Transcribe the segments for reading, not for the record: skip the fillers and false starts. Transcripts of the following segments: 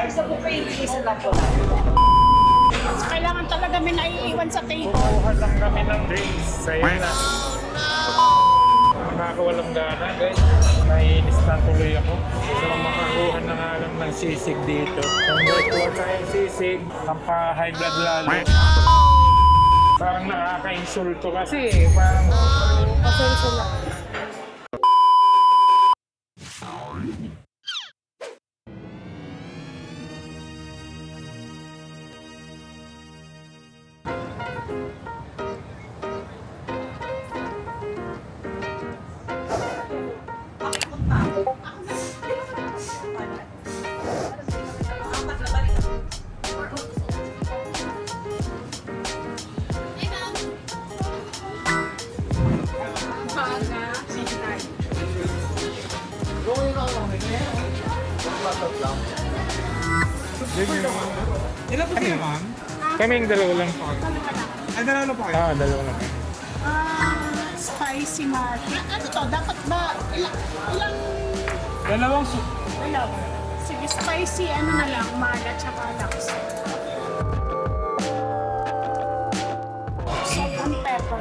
Sa buffet, isa lang po. Kailangan talaga may naiiwan sa table. Kukuha lang kami ng drinks. Sa'yo na. Nakakawalang gana, guys. Naiinis na tuloy ako. So, makakuha na nga lang ng sisig dito. Kung kuha tayong sisig, ang pa-high blood lalo. Parang nakaka-insulto kasi. Parang... Pasensya na. Ilan po kayo, ma'am? Kaming dalawa lang po. Ay, dalawa po kayo. Dalawa lang. Spicy market. Ano to? Dapat ba? Ilang Dalawang dalaw? Sige, spicy ano na lang, mala tsaka lax. Salt and pepper.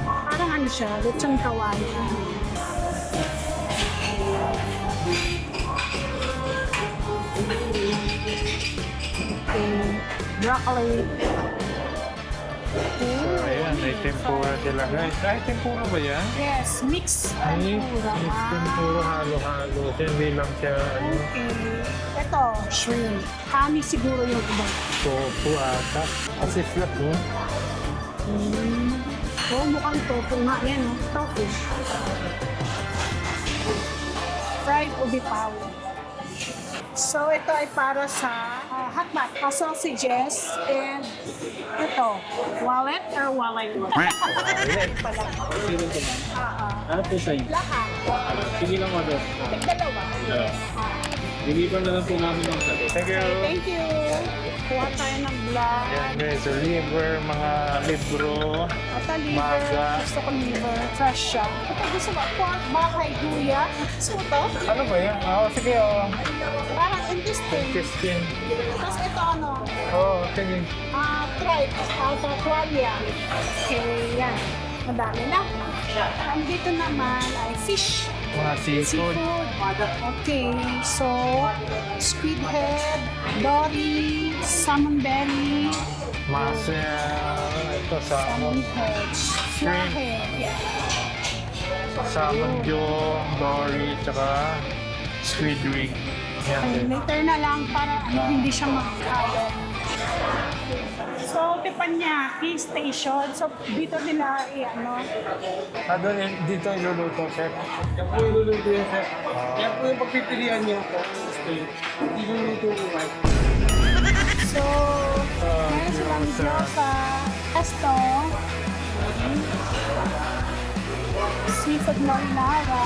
Parang ano siya, lechon kawali. Okay, broccoli. Ayan, may tempura sila, guys. Ay, tempura ba yan? Yes, mix Ay, tempura. mix tempura, halo-halo. Hindi lang siya, ano, Okay. Ito, shrimp. Kami siguro yung iba. tofu ata. Kasi flat, no? Oh, mukhang tofu nga. Yan, oh. Tofu. Fried ubi pao. So, ito ay para sa hotpot, sausages, and ito, wallet or wallet? Pala. Ano po sa inyo? Lahat. Sige lang mo doon. Dalawa. Dilipan na lang po namin ng sagot. Thank you. Thank you. Kuha tayo ng blood. Ayan, guys. So, liver, mga libro. Ito, liver. Maga. Gusto ko liver. Fresh siya. Ito, gusto mo pork, bakay, guya. Gusto mo to? Ano ba yan? Sige, Parang intestine. Intestine. Tapos ito ano? Sige. Tripe. Tuwalya. Okay, yan. Madami na. Andito naman ay fish. Mga seafood. Okay, so squid head, dory, salmon belly, Mackerel. Ito, salmon salmon. head, Shrimp. head. Yeah. Salmon jaw, dory, tsaka squid ring. Yan, Okay, guys. later na lang para hindi siya makakalat. So, Teppanyaki Station. So, dito nila ano. Dito iluluto, chef. Yan po iluluto yan, sir. Yan po yung pagpipilian niyo po. Iluluto po kayo. So, meron silang gyoza, pesto, seafood marinara,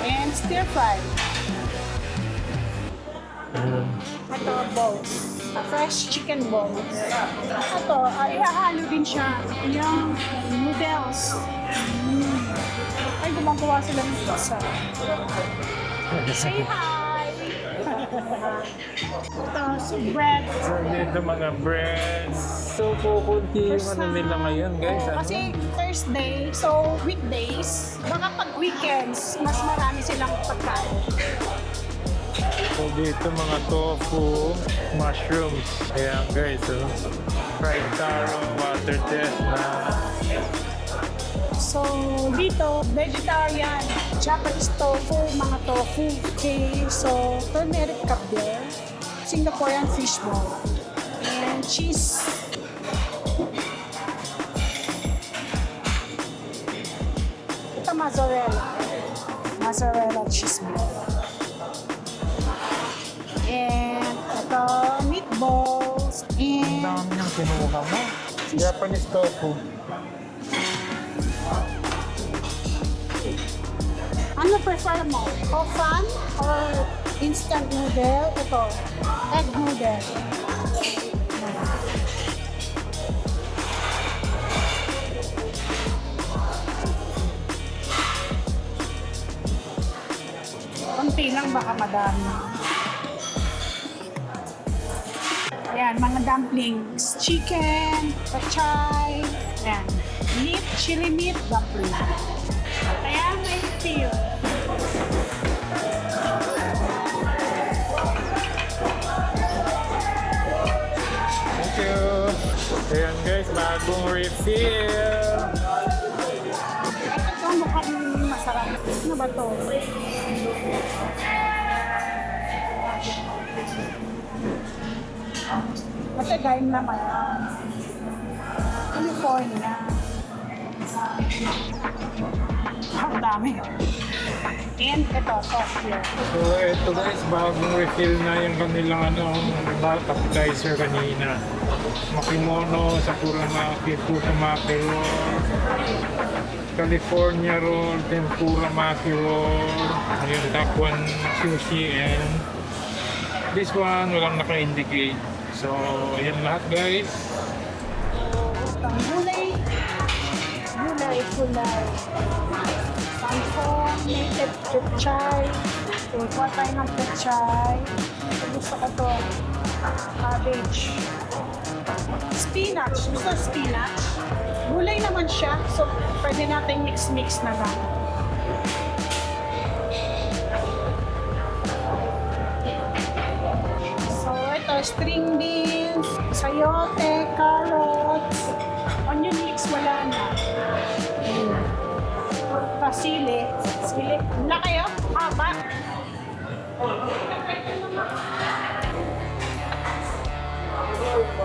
and stir fry. Ito, balls. Fresh chicken balls. Ito, ihahalo din siya. Yung noodles. Ay, gumagawa sila ng pizza. Say hi! Ito, so bread. So, dito mga breads. So, kukunti yung ano nila ngayon, guys. Ano? Kasi Thursday, so weekdays, baka pag weekends, mas marami silang pagkain. So, dito mga tofu, mushrooms. Ayan, guys. So, fried taro, water chestnut. So, dito, vegetarian, Japanese tofu, mga tofu. Okay, so, turmeric caviar, Singaporean fish ball, and cheese. Ito, mozzarella cheese ball. And ito, meatballs, Ang and dami niyang kinuha mo. Japanese tofu. ano prefer mo? Hofan or instant noodle? Ito, egg noodle. Konti lang, baka madami. Ayan, mga dumplings. Chicken, pechay, ayan. Meat, chili meat, dumpling. Kaya may feel. Thank you. Ayan guys, bagong refill. Ito mukhang masarap. Ano ba to? Matagayin naman. California. Ang dami. And ito, Tokyo. So ito guys, bagong refill na yung kanilang appetizer kanina. Makimono, Sakuramaki, Futamaki roll, California roll, Tempura maki roll, yung Takwan sushi, and this one walang naka-indicate. So yan lahat guys. Itong gulay. Gulay. Sangkong, native pechay. Kuha tayo ng pechay. Gusto ko to. Cabbage. Spinach. Gusto spinach. Gulay naman siya. So, pwede natin mix-mix na lang. So, ito, string beans, sayote, carrots, onion mix, wala na. Pasili. Sili. Wala kayo? Haba.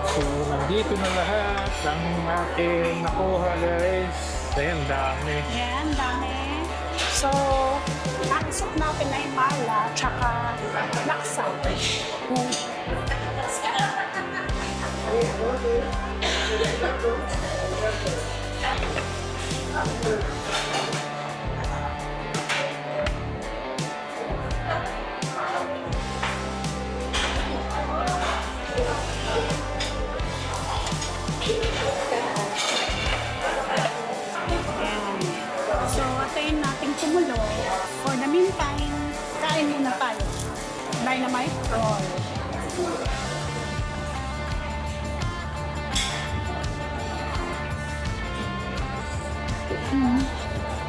So nandito na lahat ang ating nakuha guys. Ayan, dami. Yan, dami. So, ang soup natin ay mala, tsaka laksa. So, atayin natin kumulo. For the meantime, kain muna tayo. Dynamite roll.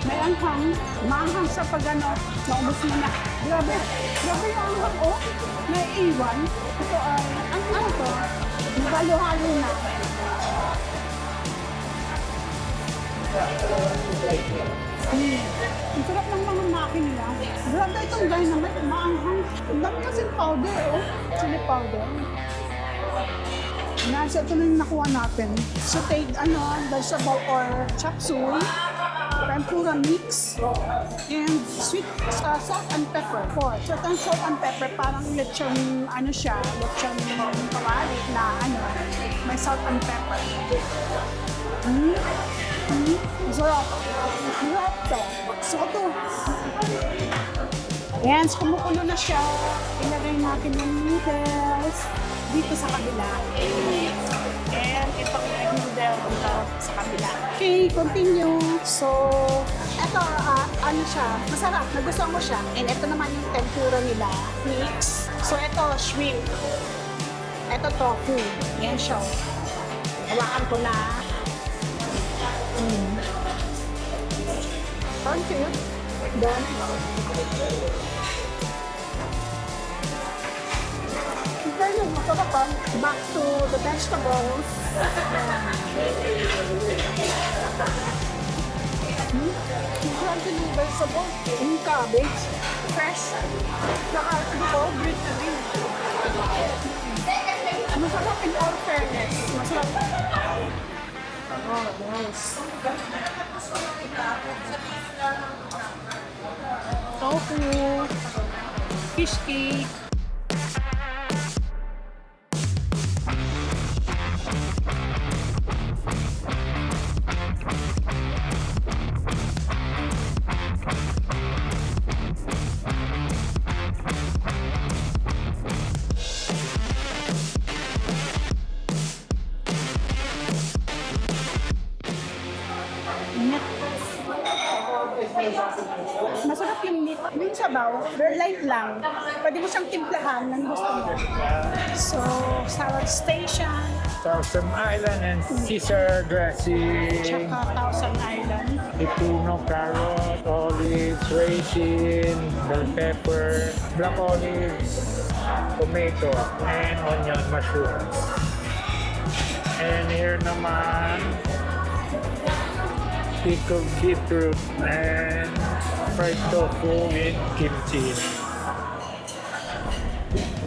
May anghang. Maanghang sa pag-ano. Naubos mo na. Grabe. Grabe yung anghang, oh. Naiiwan. Ito ay, ano to? Nagalo-halo na. Ang sarap ng mga maki nila. Grabe itong dynamite, maanghang. Ang dami kasing powder, oh. Chili powder. Nasa ito na yung nakuha natin. Sauteed, vegetable or chop suey. Tempura mix. And sweet salt and pepper. Sweet and salt and pepper, parang lechon, lechon kawali na, may salt and pepper. Sarap. Sarap to. So ito. Ayan, so kumukulo na siya. Ilagay natin yung noodles dito sa kabila. And itong egg noodle dito sa kabila. Okay, continue. So, ito, siya. Masarap. Nagustuhan mo siya. And ito naman yung tempura nila. Mix. So, ito, shrimp. Ito, tofu. Yan siya. Hawakan ko na. Thank you. Done. Okay, masarap pa. Back to the vegetables. Masarap din yung vegetables. Yung cabbage. Fresh. Saka ito, green na rin. Masarap in all fairness. Masarap. Oh, nice. Tofu, fish cake. Masarap yung meat. Yung sabaw, sabaw. Very light lang. Pwede mo siyang timplahan ng gusto mo. So, salad station, Thousand Island and Caesar dressing. tsaka Thousand Island. Pipino, carrot, olives, raisin, bell pepper, black olives, tomato, and onion, mushrooms. And here naman, pickled beetroot and fried tofu with kimchi.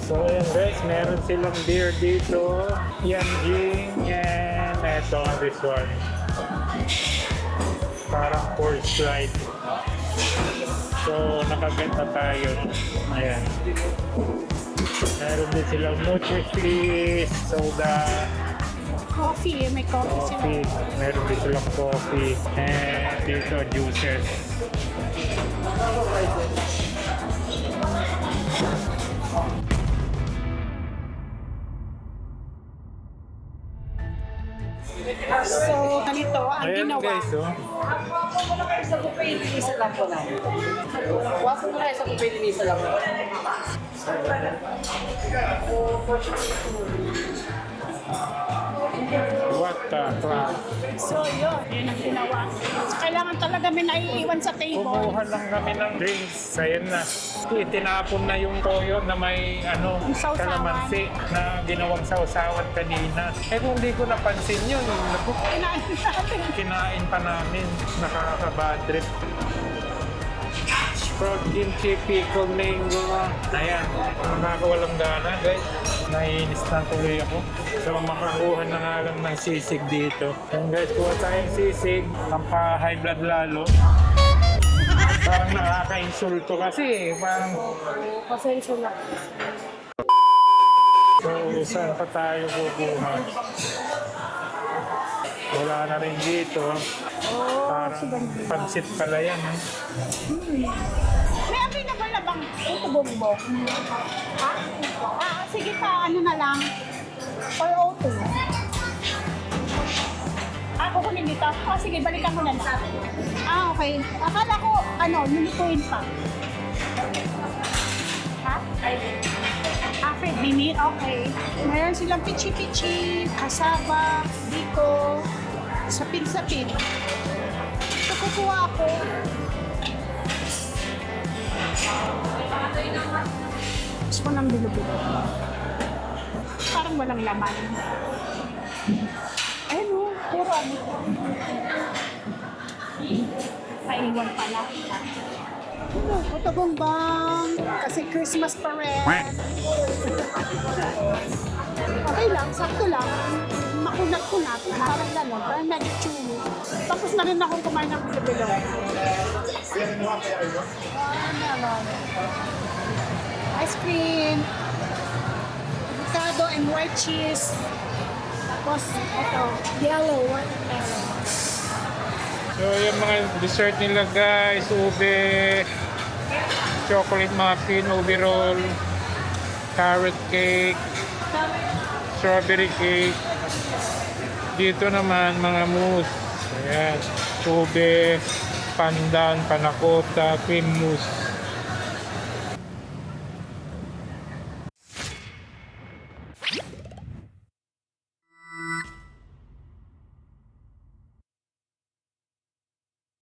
So ayan guys, meron silang beer dito, Yanjing, and eto, this one. Parang pork slide. So nakagat na tayo. Ayan. Meron din silang Nutri-Squeeze, soda, Coffee, may coffee sila. coffee. Meron din silang coffee. And dito, juices. So, ganito ang Ayan ginawa. guys, oh. Sa buffet, isa lang po namin. Wapo mo na sa buffet, isa lang po. What the crap. So, yun ang ginawa. So, kailangan talaga may naiiwan sa table. Kumuha lang kami ng drinks. Ayan na. Itinapon na yung toyo na may Yung sausawan. kalamansi na ginawang sausawan kanina. Eh kung di ko napansin yun, naku, Kinain natin. kinain pa namin. Nakaka-bad trip. Sprout kimchi, pickled mango. Ayan, nakakawalang gana guys. Naiinis na tuloy ako. So makakuha na nga lang ng sisig dito. Yung guys, kuha tayong sisig. Ang pa-high blood lalo. Parang nakaka-insulto kasi. Parang, Pasensya na. so saan pa tayo kukuha? Wala na rin dito. Parang pansit pala yan. May available na bang ito bumbok? Ha? Sige pa, ano na lang. Or O2. Kukunin dito. Sige, balikan ko na lang. Okay. Akala ko, lulutuin pa. Ha? Fred Mimi, okay. Meron silang pichi-pichi, kasaba, biko, sapin-sapin. Ito kukuha ako. Gusto ko ng bilo-bilo. Parang walang laman. Ayun o, puro ano. Paiwan pala. Ito bumbang. Kasi Christmas pa rin. Okay lang, sakto lang. Makunat-kunat. Parang gano'n. Parang medyo chewy. Tapos na rin akong kumain ng bilo-bilo. Ice cream. Avocado and white cheese. Tapos, ito, yellow watermelon. So yung mga dessert nila guys, ube, chocolate muffin, ube roll, carrot cake, strawberry cake. Dito naman mga mousse. Ayan, ube, pandan, panakota, cream mousse.